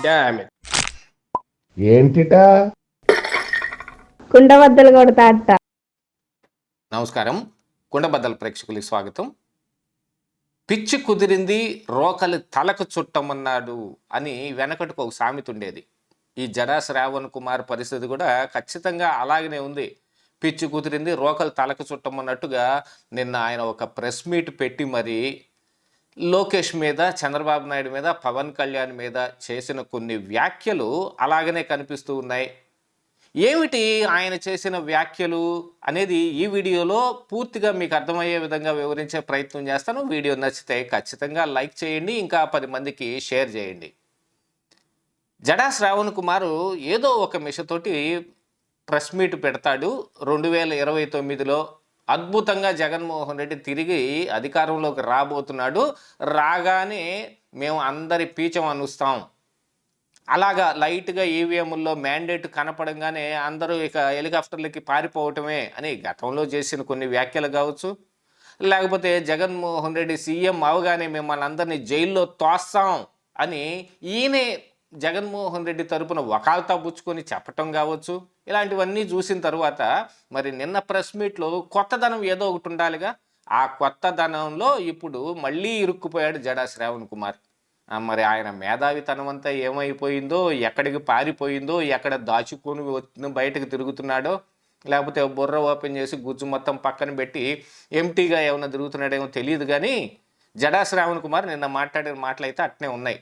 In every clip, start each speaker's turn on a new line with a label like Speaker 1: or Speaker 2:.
Speaker 1: Damn it.
Speaker 2: ఏంటిటా
Speaker 3: కుండబద్దలు కొడతా అట్ట.
Speaker 4: నమస్కారం, కుండబద్దల ప్రేక్షకులకి స్వాగతం. పిచ్చి కుదిరింది రోకలి తలకు చుట్టమన్నాడు అని వెనకటికి ఒక సామెత ఉండేది. ఈ జడా శ్రావణ్ కుమార్ పరిస్థితి కూడా ఖచ్చితంగా అలాగనే ఉంది. పిచ్చి కుదిరింది రోకలి తలకు చుట్టమన్నట్టుగా నిన్న ఆయన ఒక ప్రెస్ మీట్ పెట్టి మరి లోకేష్ మీద, చంద్రబాబు నాయుడు మీద, పవన్ కళ్యాణ్ మీద చేసిన కొన్ని వ్యాఖ్యలు అలాగనే కనిపిస్తూ ఉన్నాయి. ఏమిటి ఆయన చేసిన వ్యాఖ్యలు అనేది ఈ వీడియోలో పూర్తిగా మీకు అర్థమయ్యే విధంగా వివరించే ప్రయత్నం చేస్తాను. వీడియో నచ్చితే ఖచ్చితంగా లైక్ చేయండి, ఇంకా 10 మందికి షేర్ చేయండి. జడా శ్రావణ్ కుమార్ ఏదో ఒక మిషతోటి ప్రెస్ మీట్ పెడతాడు. 2029లో అద్భుతంగా జగన్మోహన్ రెడ్డి తిరిగి అధికారంలోకి రాబోతున్నాడు. రాగానే మేము అందరి పీచం అనుస్తాం, అలాగా లైట్గా ఈవీఎంల్లో మ్యాండేట్ కనపడంగానే అందరూ ఇక హెలికాప్టర్లకి పారిపోవటమే అని గతంలో చేసిన కొన్ని వ్యాఖ్యలు కావచ్చు, లేకపోతే జగన్మోహన్ రెడ్డి సీఎం అవగానే మిమ్మల్ని అందరినీ జైల్లో తోస్తాం అని ఈయనే జగన్మోహన్ రెడ్డి తరపున వకాల్తా పుచ్చుకొని చెప్పటం కావచ్చు. ఇలాంటివన్నీ చూసిన తర్వాత మరి నిన్న ప్రెస్ మీట్లో కొత్తదనం ఏదో ఒకటి ఉండాలిగా. ఆ కొత్తదనంలో ఇప్పుడు మళ్ళీ ఇరుక్కుపోయాడు జడా శ్రావణ్ కుమార్. మరి ఆయన మేధావితనం అంతా ఏమైపోయిందో, ఎక్కడికి పారిపోయిందో, ఎక్కడ దాచుకొని బయటకు తిరుగుతున్నాడో, లేకపోతే బుర్ర ఓపెన్ చేసి గుజ్జు మొత్తం పక్కన పెట్టి ఎంటీగా ఏమైనా తిరుగుతున్నాడేమో తెలియదు. కానీ జడా శ్రావణ్ కుమార్ నిన్న మాట్లాడిన మాటలు అయితే అట్నే ఉన్నాయి.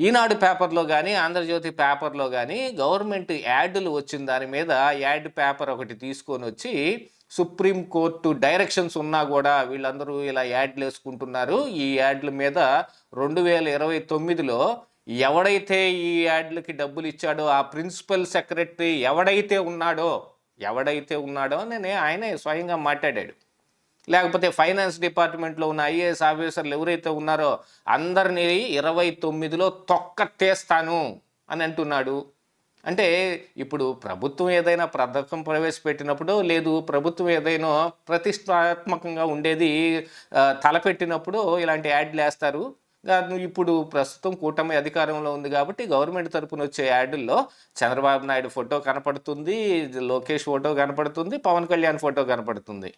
Speaker 4: ఈనాడు పేపర్లో కానీ, ఆంధ్రజ్యోతి పేపర్లో కానీ గవర్నమెంట్ యాడ్లు వచ్చిన దాని మీద యాడ్ పేపర్ ఒకటి తీసుకొని వచ్చి సుప్రీంకోర్టు డైరెక్షన్స్ ఉన్నా కూడా వీళ్ళందరూ ఇలా యాడ్లు వేసుకుంటున్నారు. ఈ యాడ్ల మీద 2029లో ఎవడైతే ఈ యాడ్లకి డబ్బులు ఇచ్చాడో ఆ ప్రిన్సిపల్ సెక్రటరీ ఎవడైతే ఉన్నాడో నేనే ఆయనే స్వయంగా మాట్లాడాడు. లేకపోతే ఫైనాన్స్ డిపార్ట్మెంట్లో ఉన్న ఐఏఎస్ ఆఫీసర్లు ఎవరైతే ఉన్నారో అందరినీ 2029లో తొక్కతేస్తాను అని అంటున్నాడు. అంటే ఇప్పుడు ప్రభుత్వం ఏదైనా పథకం ప్రవేశపెట్టినప్పుడు, లేదు ప్రభుత్వం ఏదైనా ప్రతిష్టాత్మకంగా ఉండేది తలపెట్టినప్పుడు ఇలాంటి యాడ్లు వేస్తారు. ఇప్పుడు ప్రస్తుతం కూటమి అధికారంలో ఉంది కాబట్టి గవర్నమెంట్ తరపున వచ్చే యాడ్ల్లో చంద్రబాబు నాయుడు ఫోటో కనపడుతుంది, లోకేష్ ఫోటో కనపడుతుంది, పవన్ కళ్యాణ్ ఫోటో కనపడుతుంది.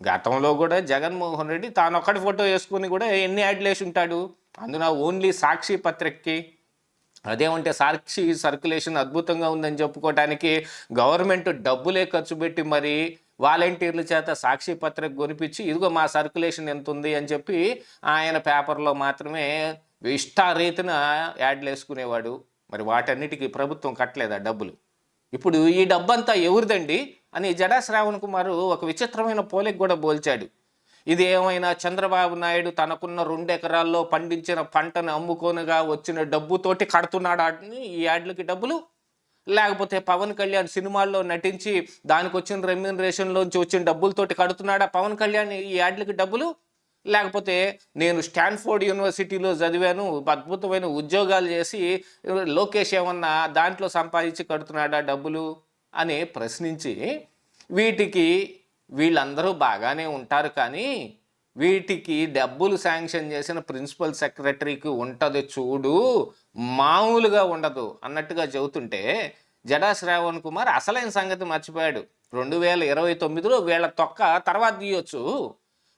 Speaker 4: గతంలో కూడా జగన్మోహన్ రెడ్డి తానొక్కడి ఫోటో వేసుకుని కూడా ఎన్ని యాడ్లు వేసి ఉంటాడు. అందున ఓన్లీ సాక్షి పత్రికకి, అదేమంటే సాక్షి సర్క్యులేషన్ అద్భుతంగా ఉందని చెప్పుకోవటానికి గవర్నమెంట్ డబ్బులే ఖర్చు పెట్టి మరి వాలంటీర్ల చేత సాక్షి పత్రిక కొనిపించి ఇదిగో మా సర్క్యులేషన్ ఎంత ఉంది అని చెప్పి ఆయన పేపర్లో మాత్రమే ఇష్టారీతిన యాడ్లు వేసుకునేవాడు. మరి వాటన్నిటికీ ప్రభుత్వం కట్టలేదా డబ్బులు? ఇప్పుడు ఈ డబ్బంతా ఎవరిదండి అని జడా శ్రావణ్ కుమార్ ఒక విచిత్రమైన పోలిక కూడా పోల్చాడు. ఇది ఏమైనా చంద్రబాబు నాయుడు తనకున్న 2 ఎకరాల్లో పండించిన పంటను అమ్ముకోనగా వచ్చిన డబ్బుతోటి కడుతున్నాడా ఈ యాడ్లకి డబ్బులు? లేకపోతే పవన్ కళ్యాణ్ సినిమాల్లో నటించి దానికి వచ్చిన రెమ్యూనరేషన్లోంచి వచ్చిన డబ్బులతోటి కడుతున్నాడా పవన్ కళ్యాణ్ ఈ యాడ్లకి డబ్బులు? లేకపోతే నేను స్టాన్ఫోర్డ్ యూనివర్సిటీలో చదివాను, అద్భుతమైన ఉద్యోగాలు చేసి లోకేష్ ఏమన్నా దాంట్లో సంపాదించి కడుతున్నాడా డబ్బులు అని ప్రశ్నించి, వీళ్ళందరూ బాగానే ఉంటారు కానీ వీటికి డబ్బులు శాంక్షన్ చేసిన ప్రిన్సిపల్ సెక్రటరీకి ఉంటుంది చూడు, మామూలుగా ఉండదు అన్నట్టుగా చెబుతుంటే జడా శ్రావణ్ కుమార్ అసలైన సంగతి మర్చిపోయాడు. 2029లో వీళ్ళ తొక్క తర్వాత తీయొచ్చు,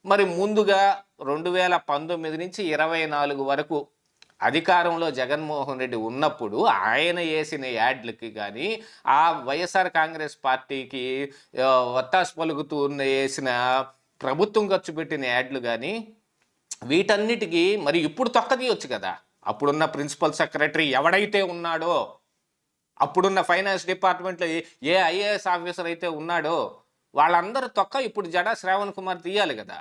Speaker 4: మరి ముందుగా 2019 నుంచి 24 వరకు అధికారంలో జగన్మోహన్ రెడ్డి ఉన్నప్పుడు ఆయన వేసిన యాడ్లకి కానీ, ఆ వైఎస్ఆర్ కాంగ్రెస్ పార్టీకి వత్తాసు పలుకుతూ వేసిన ప్రభుత్వం ఖర్చు పెట్టిన యాడ్లు కానీ వీటన్నిటికీ మరి ఇప్పుడు తొక్క తీయొచ్చు కదా. అప్పుడున్న ప్రిన్సిపల్ సెక్రటరీ ఎవడైతే ఉన్నాడో, అప్పుడున్న ఫైనాన్స్ డిపార్ట్మెంట్లో ఏ ఐఏఎస్ ఆఫీసర్ అయితే ఉన్నాడో వాళ్ళందరూ తొక్క ఇప్పుడు జడా శ్రావణ్ కుమార్ తీయాలి కదా.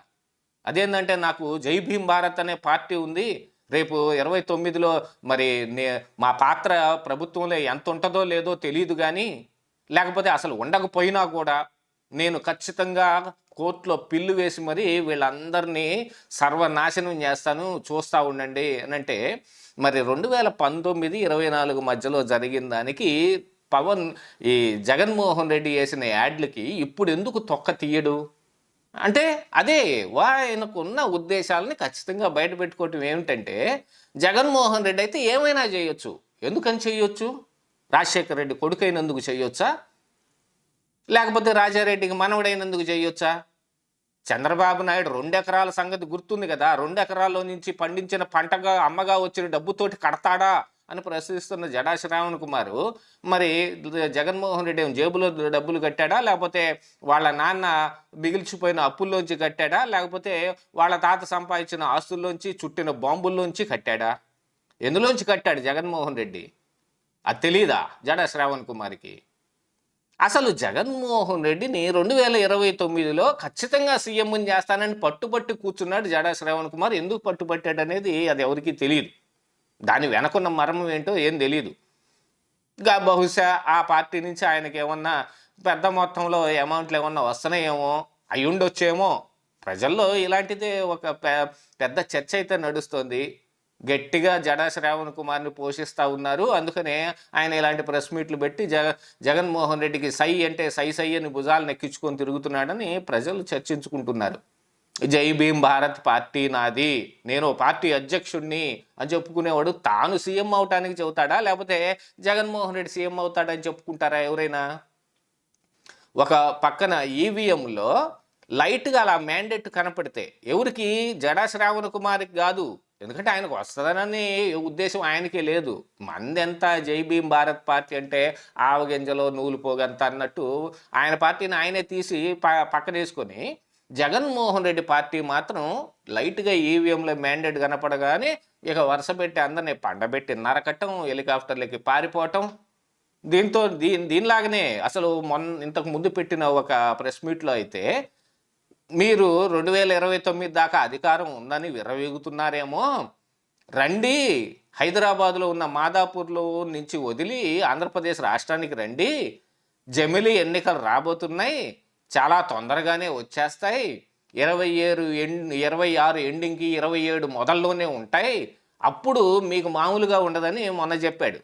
Speaker 4: అదేంటంటే నాకు జై భీమ్ భారత్ అనే పార్టీ ఉంది, రేపు 29లో మరి మా పాత్ర ప్రభుత్వంలో ఎంత ఉంటుందో లేదో తెలియదు కానీ, లేకపోతే అసలు ఉండకపోయినా కూడా నేను ఖచ్చితంగా కోర్టులో పిల్లు వేసి మరి వీళ్ళందరినీ సర్వనాశనం చేస్తాను, చూస్తూ ఉండండి అని అంటే, మరి 2019-24 మధ్యలో జరిగిన దానికి ఈ జగన్మోహన్ రెడ్డి వేసిన యాడ్లకి ఇప్పుడు ఎందుకు తొక్క తీయడు? అంటే అదే ఆయనకున్న ఉద్దేశాలని ఖచ్చితంగా బయట పెట్టుకోవటం ఏమిటంటే, జగన్మోహన్ రెడ్డి అయితే ఏమైనా చేయొచ్చు. ఎందుకని చేయొచ్చు? రాజశేఖర రెడ్డి కొడుకైనందుకు చేయొచ్చా? లేకపోతే రాజారెడ్డికి మనవడైనందుకు చేయొచ్చా? చంద్రబాబు నాయుడు 2 ఎకరాల సంగతి గుర్తుంది కదా! 2 ఎకరాల్లో నుంచి పండించిన పంటగా అమ్మగా వచ్చిన డబ్బుతోటి కడతాడా అని ప్రశ్నిస్తున్న జడా శ్రావణ్ కుమారు, మరి జగన్మోహన్ రెడ్డి ఏమో జేబులో డబ్బులు కట్టాడా? లేకపోతే వాళ్ళ నాన్న మిగిల్చిపోయిన అప్పుల్లోంచి కట్టాడా? లేకపోతే వాళ్ళ తాత సంపాదించిన ఆస్తుల్లోంచి, చుట్టిన బాంబుల్లోంచి కట్టాడా? ఎందులోంచి కట్టాడు జగన్మోహన్ రెడ్డి? అది తెలీదా జడా శ్రావణ్ కుమార్‌కి? అసలు జగన్మోహన్ రెడ్డిని 2029లో ఖచ్చితంగా సీఎంని చేస్తానని పట్టుబట్టి కూర్చున్నాడు జడా శ్రావణ్ కుమార్. ఎందుకు పట్టుబట్టాడనేది అది ఎవరికీ తెలీదు. దాని వెనకున్న మర్మం ఏంటో ఏం తెలీదు. బహుశా ఆ పార్టీ నుంచి ఆయనకేమన్నా పెద్ద మొత్తంలో అమౌంట్లు ఏమన్నా వస్తున్నాయేమో, అయ్యుండొచ్చేమో. ప్రజల్లో ఇలాంటిదే ఒక పెద్ద చర్చ అయితే నడుస్తోంది. గట్టిగా జడా శ్రావణ్ కుమార్‌ని పోషిస్తా ఉన్నారు. అందుకనే ఆయన ఇలాంటి ప్రెస్ మీట్లు పెట్టి జగన్మోహన్ రెడ్డికి సై అంటే సై సై అని భుజాలను ఎక్కించుకొని తిరుగుతున్నాడని ప్రజలు చర్చించుకుంటున్నారు. జై భీమ్ భారత్ పార్టీ నాది, నేను పార్టీ అధ్యక్షుడిని అని చెప్పుకునేవాడు తాను సీఎం అవటానికి చెబుతాడా? లేకపోతే జగన్మోహన్ రెడ్డి సీఎం అవుతాడని చెప్పుకుంటారా ఎవరైనా? ఒక పక్కన ఈవీఎంలో లైట్‌గా అలా మ్యాండేట్ కనపడితే ఎవరికి? జడా శ్రావణ్ కుమార్‌కి కాదు. ఎందుకంటే ఆయనకు వస్తదనని ఉద్దేశం ఆయనకే లేదు. మందెంత జై భీమ్ భారత్ పార్టీ అంటే ఆవగింజలో నూలు పోగంత అన్నట్టు ఆయన పార్టీని ఆయనే తీసి పక్కనేసుకొని, జగన్మోహన్ రెడ్డి పార్టీ మాత్రం లైట్‌గా ఈవీఎంలో మ్యాండేట్ కనపడగానే ఇక వరుస పెట్టి అందరిని పండబెట్టి నరకటం, హెలికాప్టర్లకి పారిపోవటం. దీనిలాగానే అసలు ఇంతకు ముందు పెట్టిన ఒక ప్రెస్ మీట్‌లో అయితే, మీరు 2029 దాకా అధికారం ఉందని విర్రవీగుతున్నారేమో, రండి హైదరాబాద్‌లో ఉన్న మాదాపూర్‌లో నుంచి వదిలి ఆంధ్రప్రదేశ్ రాష్ట్రానికి రండి. జమిలీ ఎన్నికలు రాబోతున్నాయి. చాలా తొందరగానే వచ్చేస్తాయి. 26 ఎండింగ్‌కి 27 మొదల్లోనే ఉంటాయి. అప్పుడు మీకు మామూలుగా ఉండదని మొన్న చెప్పాడు.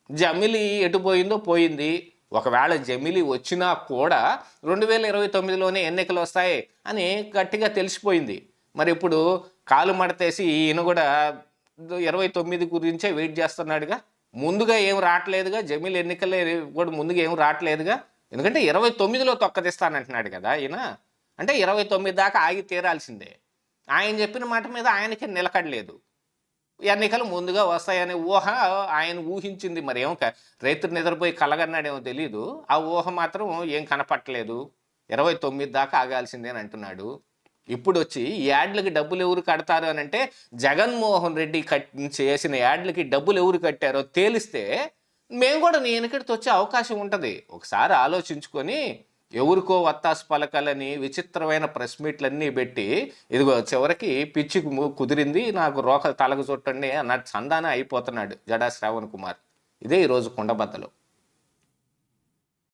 Speaker 4: జమిలీ ఎటు పోయిందో పోయింది. ఒకవేళ జమిలీ వచ్చినా కూడా 2029లోనే ఎన్నికలు వస్తాయి అని గట్టిగా తెలిసిపోయింది. మరి ఇప్పుడు కాలు మడతేసి ఈయన కూడా 29 గురించే వెయిట్ చేస్తున్నాడుగా. ముందుగా ఏం రావట్లేదుగా, జమిలీ ఎన్నికలే కూడా ముందుగా ఏం రావట్లేదుగా. ఎందుకంటే 29లో తొక్కదిస్తానంటున్నాడు కదా ఈయన. అంటే 29 దాకా ఆగి తీరాల్సిందే. ఆయన చెప్పిన మాట మీద ఆయనకి నిలకడలేదు. ఎన్నికలు ముందుగా వస్తాయనే ఊహ ఆయన ఊహించింది. మరి ఏమో రైతు నిద్రపోయి కలగన్నాడేమో తెలీదు. ఆ ఊహ మాత్రం ఏం కనపట్టలేదు. 29 దాకా ఆగాల్సిందే అని అంటున్నాడు. ఇప్పుడొచ్చి యాడ్లకి డబ్బులు ఎవరు కడతారు అని అంటే, జగన్మోహన్ రెడ్డి చేసిన యాడ్లకి డబ్బులు ఎవరు కట్టారో తేలిస్తే మేము కూడా నీ వెనకడితో వచ్చే అవకాశం ఉంటుంది. ఒకసారి ఆలోచించుకొని ఎవరికో వత్తాసు పలకాలని విచిత్రమైన ప్రెస్ మీట్లన్నీ పెట్టి, ఇదిగో చివరికి పిచ్చి కుదిరింది, నాకు రోకలు తలకు చుట్టండి అన్నట్టు సంధానం అయిపోతున్నాడు జడా శ్రావణ్ కుమార్. ఇదే ఈరోజు కుండబద్దలు.